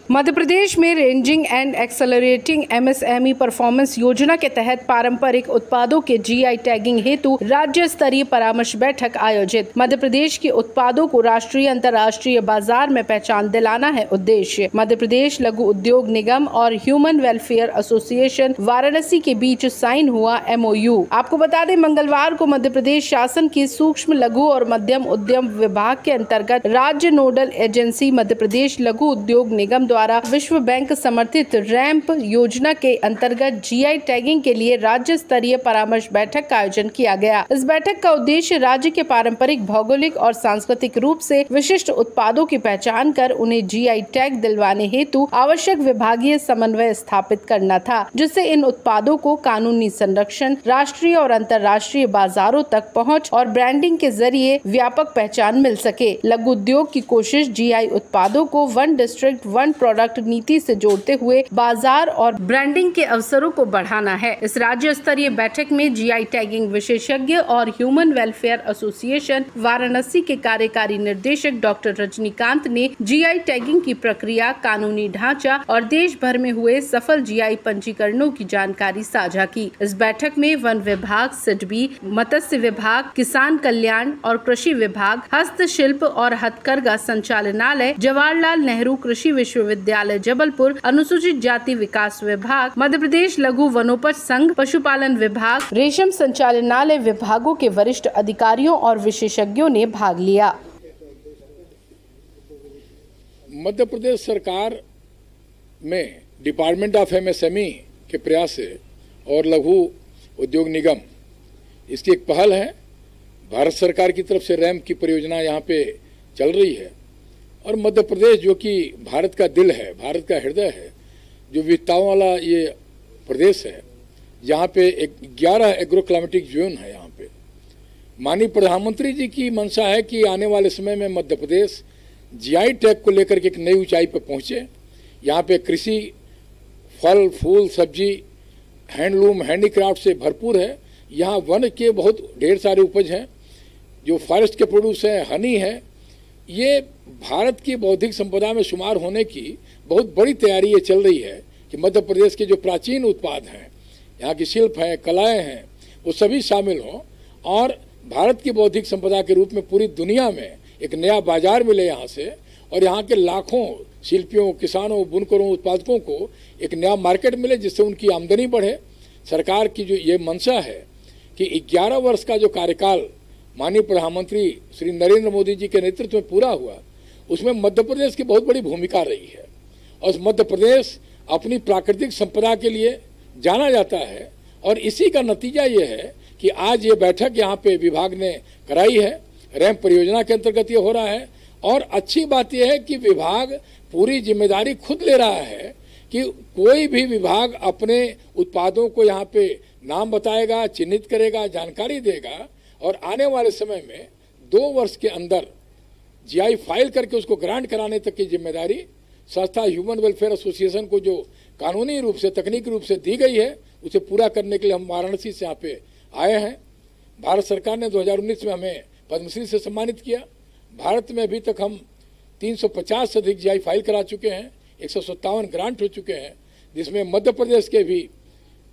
मध्य प्रदेश में ranging and accelerating MSME performance योजना के तहत पारंपरिक उत्पादों के जीआई टैगिंग हेतु राज्य स्तरीय परामर्श बैठक आयोजित। मध्य प्रदेश के उत्पादों को राष्ट्रीय अंतर्राष्ट्रीय बाजार में पहचान दिलाना है उद्देश्य। मध्य प्रदेश लघु उद्योग निगम और ह्यूमन वेलफेयर एसोसिएशन वाराणसी के बीच साइन हुआ एमओयू। आपको बता दें, मंगलवार को मध्य प्रदेश शासन की सूक्ष्म लघु और मध्यम उद्यम विभाग के अंतर्गत राज्य नोडल एजेंसी मध्य प्रदेश लघु उद्योग निगम द्वारा विश्व बैंक समर्थित रैंप योजना के अंतर्गत जीआई टैगिंग के लिए राज्य स्तरीय परामर्श बैठक का आयोजन किया गया। इस बैठक का उद्देश्य राज्य के पारंपरिक, भौगोलिक और सांस्कृतिक रूप से विशिष्ट उत्पादों की पहचान कर उन्हें जीआई टैग दिलवाने हेतु आवश्यक विभागीय समन्वय स्थापित करना था, जिससे इन उत्पादों को कानूनी संरक्षण, राष्ट्रीय और अंतर्राष्ट्रीय बाजारों तक पहुँच और ब्रांडिंग के जरिए व्यापक पहचान मिल सके। लघु उद्योग की कोशिश जीआई उत्पादों को वन डिस्ट्रिक्ट वन प्रोडक्ट नीति से जोड़ते हुए बाजार और ब्रांडिंग के अवसरों को बढ़ाना है। इस राज्य स्तरीय बैठक में जीआई टैगिंग विशेषज्ञ और ह्यूमन वेलफेयर एसोसिएशन वाराणसी के कार्यकारी निर्देशक डॉक्टर रजनीकांत ने जीआई टैगिंग की प्रक्रिया, कानूनी ढांचा और देश भर में हुए सफल जीआई पंजीकरणों की जानकारी साझा की। इस बैठक में वन विभाग, सिडबी, मत्स्य विभाग, किसान कल्याण और कृषि विभाग, हस्तशिल्प और हथकरघा संचालनालय, जवाहरलाल नेहरू कृषि विश्वविद्यालय जबलपुर, अनुसूचित जाति विकास विभाग, मध्य प्रदेश लघु वनोपज संघ, पशुपालन विभाग, रेशम संचालनालय विभागों के वरिष्ठ अधिकारियों और विशेषज्ञों ने भाग लिया। मध्य प्रदेश सरकार में डिपार्टमेंट ऑफ एमएसएमई के प्रयास से और लघु उद्योग निगम, इसकी एक पहल है। भारत सरकार की तरफ से रैंप की परियोजना यहाँ पे चल रही है और मध्य प्रदेश, जो कि भारत का दिल है, भारत का हृदय है, जो विविधताओं वाला ये प्रदेश है, यहाँ पे 11 एग्रो क्लाइमेटिक जोन है। यहाँ पे माननीय प्रधानमंत्री जी की मंशा है कि आने वाले समय में मध्य प्रदेश जीआई टैग को लेकर के एक नई ऊंचाई पर पहुँचे। यहाँ पे कृषि, फल, फूल, सब्जी, हैंडलूम, हैंडीक्राफ्ट से भरपूर है। यहाँ वन के बहुत ढेर सारे उपज हैं, जो फॉरेस्ट के प्रोड्यूस है, हनी है। ये भारत की बौद्धिक संपदा में शुमार होने की बहुत बड़ी तैयारी ये चल रही है कि मध्य प्रदेश के जो प्राचीन उत्पाद हैं, यहाँ की शिल्प है, कलाएं हैं, वो सभी शामिल हों और भारत की बौद्धिक संपदा के रूप में पूरी दुनिया में एक नया बाजार मिले यहाँ से, और यहाँ के लाखों शिल्पियों, किसानों, बुनकरों, उत्पादकों को एक नया मार्केट मिले, जिससे उनकी आमदनी बढ़े। सरकार की जो ये मंशा है कि 11 वर्ष का जो कार्यकाल माननीय प्रधानमंत्री श्री नरेंद्र मोदी जी के नेतृत्व में पूरा हुआ, उसमें मध्य प्रदेश की बहुत बड़ी भूमिका रही है। और मध्य प्रदेश अपनी प्राकृतिक संपदा के लिए जाना जाता है और इसी का नतीजा ये है कि आज ये बैठक यहाँ पे विभाग ने कराई है। रैंप परियोजना के अंतर्गत ये हो रहा है और अच्छी बात यह है कि विभाग पूरी जिम्मेदारी खुद ले रहा है कि कोई भी विभाग अपने उत्पादों को यहाँ पे नाम बताएगा, चिन्हित करेगा, जानकारी देगा और आने वाले समय में 2 वर्ष के अंदर जीआई फाइल करके उसको ग्रांट कराने तक की जिम्मेदारी संस्था ह्यूमन वेलफेयर एसोसिएशन को जो कानूनी रूप से, तकनीकी रूप से दी गई है, उसे पूरा करने के लिए हम वाराणसी से यहाँ पे आए हैं। भारत सरकार ने 2019 में हमें पद्मश्री से सम्मानित किया। भारत में अभी तक हम 350 से अधिक जीआई फाइल करा चुके हैं, 157 ग्रांट हो चुके हैं, जिसमें मध्य प्रदेश के भी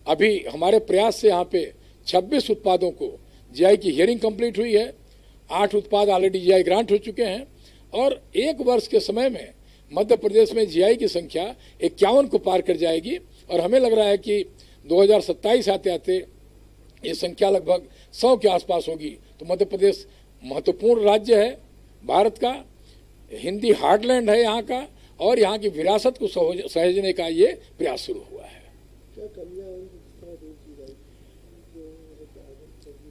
अभी हमारे प्रयास से यहाँ पे 26 उत्पादों को जीआई की हियरिंग कंप्लीट हुई है। 8 उत्पाद ऑलरेडी जीआई ग्रांट हो चुके हैं और 1 वर्ष के समय में मध्य प्रदेश में जीआई की संख्या 51 को पार कर जाएगी और हमें लग रहा है कि 2027 आते आते ये संख्या लगभग 100 के आसपास होगी। तो मध्य प्रदेश महत्वपूर्ण राज्य है भारत का, हिंदी हार्टलैंड है यहाँ का, और यहाँ की विरासत को सहेजने का ये प्रयास शुरू हुआ है।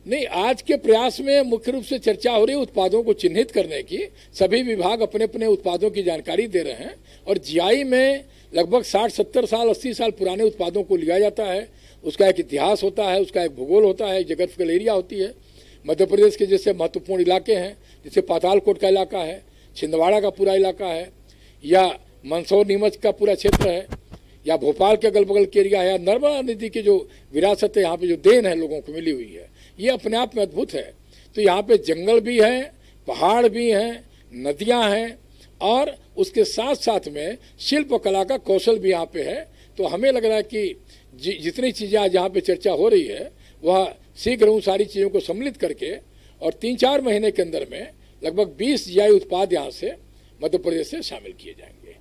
नहीं, आज के प्रयास में मुख्य रूप से चर्चा हो रही है उत्पादों को चिन्हित करने की। सभी विभाग अपने अपने उत्पादों की जानकारी दे रहे हैं और जीआई में लगभग 60-70 साल, 80 साल पुराने उत्पादों को लिया जाता है। उसका एक इतिहास होता है, उसका एक भूगोल होता है, एक जोग्राफिकल एरिया होती है। मध्य प्रदेश के जैसे महत्वपूर्ण इलाके हैं, जैसे पातालकोट का इलाका है, छिंदवाड़ा का पूरा इलाका है, या मंदसौर नीमच का पूरा क्षेत्र है, या भोपाल के अगल बगल के एरिया है, या नर्मदा नदी की जो विरासत है, यहाँ पे जो देन है लोगों को मिली हुई है, ये अपने आप में अद्भुत है। तो यहाँ पे जंगल भी है, पहाड़ भी हैं, नदियाँ हैं और उसके साथ साथ में शिल्प कला का कौशल भी यहाँ पे है। तो हमें लग रहा है कि जितनी चीज़ें आज यहाँ पे चर्चा हो रही है वह शीघ्र उन सारी चीज़ों को सम्मिलित करके और 3-4 महीने के अंदर में लगभग 20 जीआई उत्पाद यहाँ से मध्य प्रदेश से शामिल किए जाएंगे।